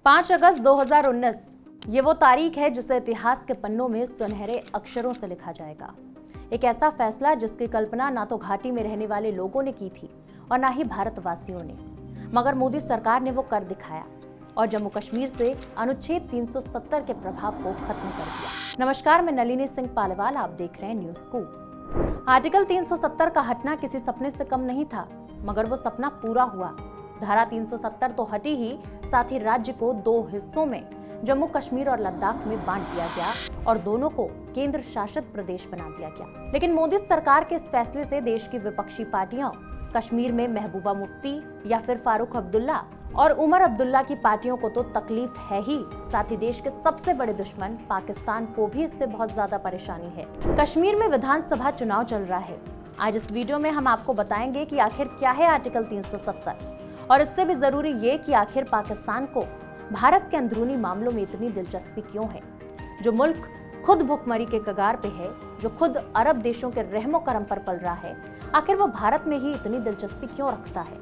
5 अगस्त 2019 ये वो तारीख है जिसे इतिहास के पन्नों में सुनहरे अक्षरों से लिखा जाएगा। एक ऐसा फैसला जिसकी कल्पना ना तो घाटी में रहने वाले लोगों ने की थी और ना ही भारतवासियों ने, मगर मोदी सरकार ने वो कर दिखाया और जम्मू कश्मीर से अनुच्छेद 370 के प्रभाव को खत्म कर दिया। नमस्कार, मैं नलिनी सिंह पालीवाल, आप देख रहे हैं न्यूज़ स्कूप। आर्टिकल 370 का हटना किसी सपने से कम नहीं था, मगर वो सपना पूरा हुआ। धारा 370 तो हटी ही, साथ ही राज्य को दो हिस्सों में जम्मू कश्मीर और लद्दाख में बांट दिया गया और दोनों को केंद्र शासित प्रदेश बना दिया गया। लेकिन मोदी सरकार के इस फैसले से देश की विपक्षी पार्टियां, कश्मीर में महबूबा मुफ्ती या फिर फारूक अब्दुल्ला और उमर अब्दुल्ला की पार्टियों को तो तकलीफ है ही, साथ ही देश के सबसे बड़े दुश्मन पाकिस्तान को भी इससे बहुत ज्यादा परेशानी है। कश्मीर में विधानसभा चुनाव चल रहा है। आज इस वीडियो में हम आपको बताएंगे कि आखिर क्या है आर्टिकल 370 और इससे भी जरूरी ये कि आखिर पाकिस्तान को भारत के अंदरूनी मामलों में इतनी दिलचस्पी क्यों है। जो मुल्क खुद भुखमरी के कगार पे है, जो खुद अरब देशों के रहमो करम पर पल रहा है, आखिर वो भारत में ही इतनी दिलचस्पी क्यों रखता है।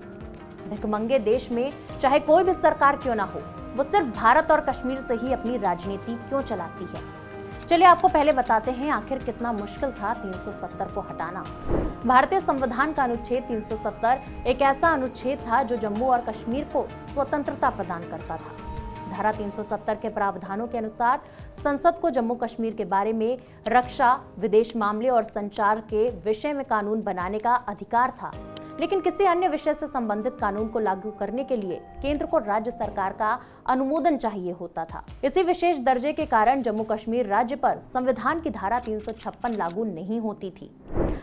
भिखमंगे देश में चाहे कोई भी सरकार क्यों ना हो, वो सिर्फ भारत और कश्मीर से ही अपनी राजनीति क्यों चलाती है। चलिए आपको पहले बताते हैं आखिर कितना मुश्किल था 370 को हटाना। भारतीय संविधान का अनुच्छेद 370 एक ऐसा अनुच्छेद था जो जम्मू और कश्मीर को स्वतंत्रता प्रदान करता था। धारा 370 के प्रावधानों के अनुसार संसद को जम्मू कश्मीर के बारे में रक्षा, विदेश मामले और संचार के विषय में कानून बनाने का अधिकार था, लेकिन किसी अन्य विषय से संबंधित कानून को लागू करने के लिए केंद्र को राज्य सरकार का अनुमोदन चाहिए होता था। इसी विशेष दर्जे के कारण जम्मू कश्मीर राज्य पर संविधान की धारा 356 लागू नहीं होती थी।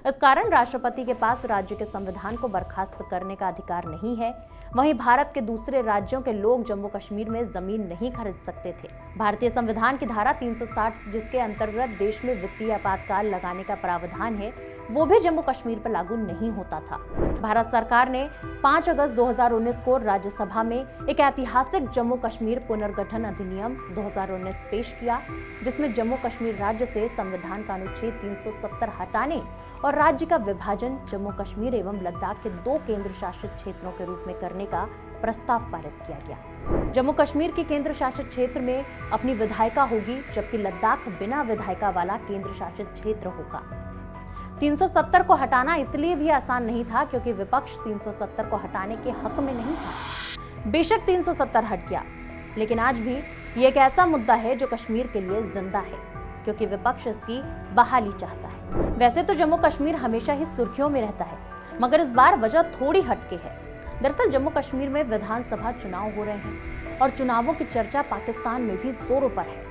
इस कारण राष्ट्रपति के पास राज्य के संविधान को बर्खास्त करने का अधिकार नहीं है। वहीं भारत के दूसरे राज्यों के लोग जम्मू कश्मीर में जमीन नहीं खरीद सकते थे। भारतीय संविधान की धारा 360 जिसके अंतर्गत देश में वित्तीय आपातकाल लगाने का प्रावधान है, वो भी जम्मू कश्मीर पर लागू नहीं होता था। भारत सरकार ने 5 अगस्त 2019 को राज्यसभा में एक ऐतिहासिक जम्मू कश्मीर पुनर्गठन अधिनियम 2019 पेश किया, जिसमें जम्मू कश्मीर राज्य से संविधान का अनुच्छेद 370 हटाने और राज्य का विभाजन जम्मू कश्मीर एवं लद्दाख के दो केंद्र शासित क्षेत्रों के रूप में करने का प्रस्ताव पारित किया गया। जम्मू कश्मीर के केंद्र शासित क्षेत्र में अपनी विधायिका होगी, जबकि लद्दाख बिना विधायिका वाला केंद्र शासित क्षेत्र होगा। 370 को हटाना इसलिए भी आसान नहीं था क्योंकि विपक्ष 370 को हटाने के हक में नहीं था। बेशक 370 हट गया, लेकिन आज भी ये एक ऐसा मुद्दा है जो कश्मीर के लिए जिंदा है, क्योंकि विपक्ष इसकी बहाली चाहता है। वैसे तो जम्मू कश्मीर हमेशा ही सुर्खियों में रहता है, मगर इस बार वजह थोड़ी हटके है। दरअसल जम्मू कश्मीर में विधानसभा चुनाव हो रहे हैं और चुनावों की चर्चा पाकिस्तान में भी जोरों पर है।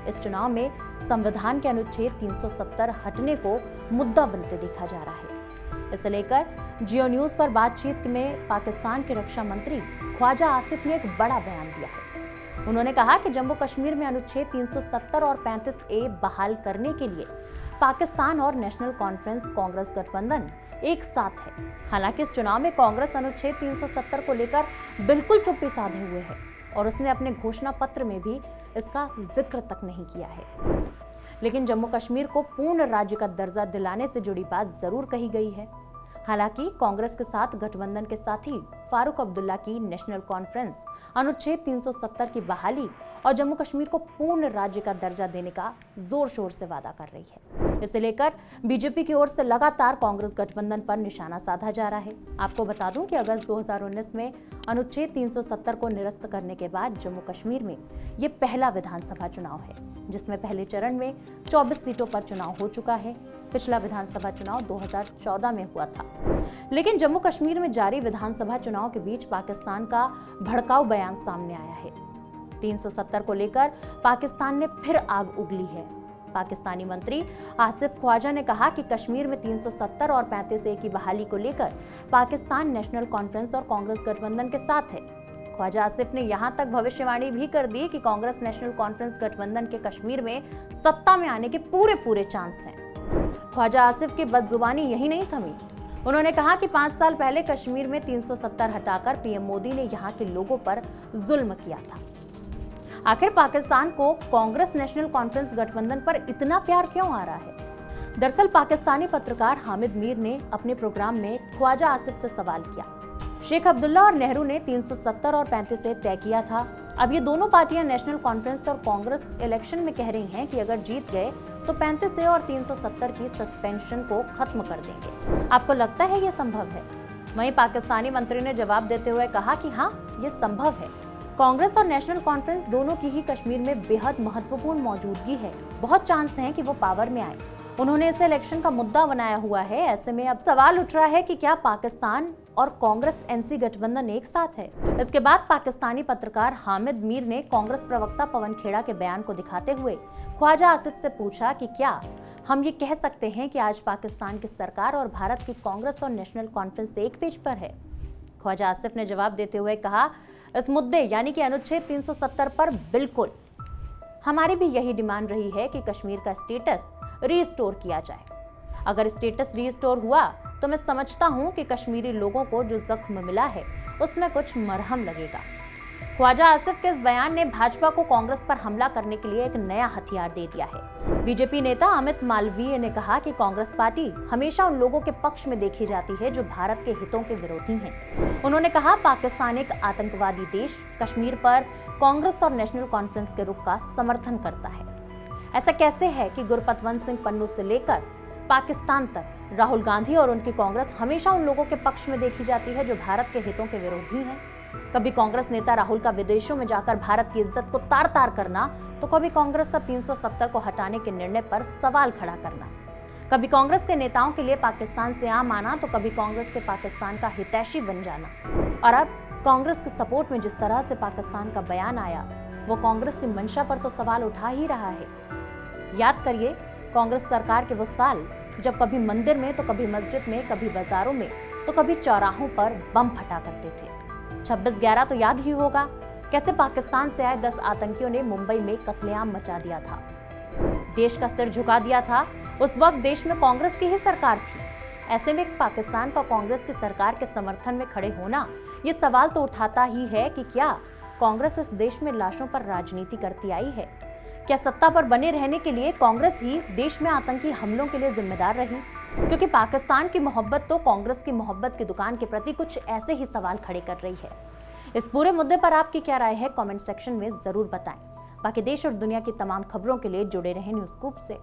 इस चुनाव में संविधान के अनुच्छेद 370 हटने को मुद्दा बनते देखा जा रहा है। इसे लेकर जियो न्यूज पर बातचीत में पाकिस्तान के रक्षा मंत्री ख्वाजा आसिफ ने एक बड़ा बयान दिया है। उन्होंने कहा कि जम्मू कश्मीर में अनुच्छेद 370 और 35A बहाल करने के लिए पाकिस्तान और नेशनल कॉन्फ्रेंस कांग्रेस गठबंधन एक साथ है। हालांकि इस चुनाव में कांग्रेस अनुच्छेद 370 को लेकर बिल्कुल चुप्पी साधे हुए है और उसने अपने घोषणा पत्र में भी इसका जिक्र तक नहीं किया है। लेकिन जम्मू कश्मीर को पूर्ण राज्य का दर्जा दिलाने से जुड़ी बात जरूर कही गई है। हालांकि कांग्रेस के साथ गठबंधन के साथी फारूक अब्दुल्ला की नेशनल कॉन्फ्रेंस अनुच्छेद 370 की बहाली और जम्मू कश्मीर को पूर्ण राज्य का दर्जा देने का जोर शोर से वादा कर रही है। इसे लेकर बीजेपी की ओर से लगातार कांग्रेस गठबंधन पर निशाना साधा जा रहा है। आपको बता दूं कि अगस्त 2019 में अनुच्छेद 370 को निरस्त करने के बाद जम्मू कश्मीर में ये पहला विधानसभा चुनाव है, जिसमें पहले चरण में 24 सीटों पर चुनाव हो चुका है। पिछला विधानसभा चुनाव 2014 में हुआ था। लेकिन जम्मू कश्मीर में जारी विधानसभा चुनाव के बीच पाकिस्तान का भड़काऊ बयान सामने आया है। 370 को लेकर पाकिस्तान ने फिर आग उगली है। पाकिस्तानी मंत्री आसिफ ख्वाजा ने कहा कि कश्मीर में 370 और 35A की बहाली को लेकर पाकिस्तान नेशनल कॉन्फ्रेंस और कांग्रेस गठबंधन के साथ है। ख्वाजा आसिफ ने यहां तक भविष्यवाणी भी कर दी कि कांग्रेस नेशनल कॉन्फ्रेंस गठबंधन के कश्मीर में सत्ता में आने के पूरे चांस हैं। ख्वाजा आसिफ की बदजुबानी यही नहीं थमी। उन्होंने कहा कि 5 साल पहले कश्मीर में 370 हटाकर पीएम मोदी ने यहां के लोगों पर जुल्म किया था। आखिर पाकिस्तान को कांग्रेस नेशनल कॉन्फ्रेंस गठबंधन पर इतना प्यार क्यों आ रहा है? दरअसल पाकिस्तानी पत्रकार हामिद मीर ने अपने प्रोग्राम में ख्वाजा आसिफ से सवाल किया। शेख अब्दुल्ला और नेहरू ने 370 और 35A तय किया था। अब ये दोनों पार्टियां नेशनल कॉन्फ्रेंस और कांग्रेस इलेक्शन में कह रही हैं कि अगर जीत गए तो 35A और 370 की सस्पेंशन को खत्म कर देंगे। आपको लगता है ये संभव है? वहीं पाकिस्तानी मंत्री ने जवाब देते हुए कहा कि हाँ, ये संभव है। कांग्रेस और नेशनल कॉन्फ्रेंस दोनों की ही कश्मीर में बेहद महत्वपूर्ण मौजूदगी है। बहुत चांस हैं कि वो पावर में आए। उन्होंने इसे इलेक्शन का मुद्दा बनाया हुआ है। ऐसे में अब सवाल उठ रहा है कि क्या पाकिस्तान और कांग्रेस एनसी गठबंधन एक साथ है? इसके बाद पाकिस्तानी पत्रकार हामिद मीर ने कांग्रेस प्रवक्ता पवन खेड़ा के बयान को दिखाते हुए ख्वाजा आसिफ से पूछा कि क्या हम ये कह सकते हैं कि आज पाकिस्तान की सरकार और भारत की कांग्रेस और नेशनल कॉन्फ्रेंस एक पेज पर है? ख्वाजा आसिफ ने जवाब देते हुए कहा, इस मुद्दे यानी कि अनुच्छेद 370 पर बिल्कुल, हमारी भी यही डिमांड रही है कि कश्मीर का स्टेटस रीस्टोर किया जाए। अगर स्टेटस रीस्टोर हुआ तो मैं समझता हूं कि कश्मीरी लोगों को जो जख्म मिला है उसमें कुछ मरहम लगेगा। ख्वाजा आसिफ के इस बयान ने भाजपा को कांग्रेस पर हमला करने के लिए एक नया हथियार दे दिया है। बीजेपी नेता अमित मालवीय ने कहा कि कांग्रेस पार्टी हमेशा उन लोगों के पक्ष में देखी जाती है जो भारत के हितों के विरोधी हैं। उन्होंने कहा, पाकिस्तान एक आतंकवादी देश कश्मीर पर कांग्रेस और नेशनल कॉन्फ्रेंस के रुख का समर्थन करता है। ऐसा कैसे है कि गुरपतवंत सिंह पन्नू से लेकर पाकिस्तान तक राहुल गांधी और उनकी कांग्रेस हमेशा उन लोगों के पक्ष में देखी जाती है जो भारत के हितों के विरोधी हैं। कभी कांग्रेस नेता राहुल का विदेशों में जाकर भारत की इज्जत को तार तार करना, तो कभी कांग्रेस का 370 को हटाने के निर्णय पर सवाल खड़ा करना। कभी कांग्रेस के नेताओं के लिए पाकिस्तान से आम आना, तो कभी कांग्रेस के पाकिस्तान का हितैषी बन जाना। और अब कांग्रेस के सपोर्ट में जिस तरह से पाकिस्तान का बयान आया, वो कांग्रेस की मंशा पर तो सवाल उठा ही रहा है। याद करिए कांग्रेस सरकार के वो साल जब कभी मंदिर में तो कभी मस्जिद में, कभी बाजारों में तो कभी चौराहों पर बम फटा करते थे। 26/11 तो याद ही होगा, कैसे पाकिस्तान से आए 10 आतंकियों ने मुंबई में कत्लेआम मचा दिया था, देश का सिर झुका दिया था। उस वक्त देश में कांग्रेस की ही सरकार थी। ऐसे में पाकिस्तान का कांग्रेस की सरकार के समर्थन में खड़े होना ये सवाल तो उठाता ही है कि क्या कांग्रेस इस देश में लाशों पर राजनीति करती आई है? क्या सत्ता पर बने रहने के लिए कांग्रेस ही देश में आतंकी हमलों के लिए जिम्मेदार रही? क्योंकि पाकिस्तान की मोहब्बत तो कांग्रेस की मोहब्बत की दुकान के प्रति कुछ ऐसे ही सवाल खड़े कर रही है। इस पूरे मुद्दे पर आपकी क्या राय है? कमेंट सेक्शन में जरूर बताएं। बाकी देश और दुनिया की तमाम खबरों के लिए जुड़े रहें न्यूज़ स्कूप से।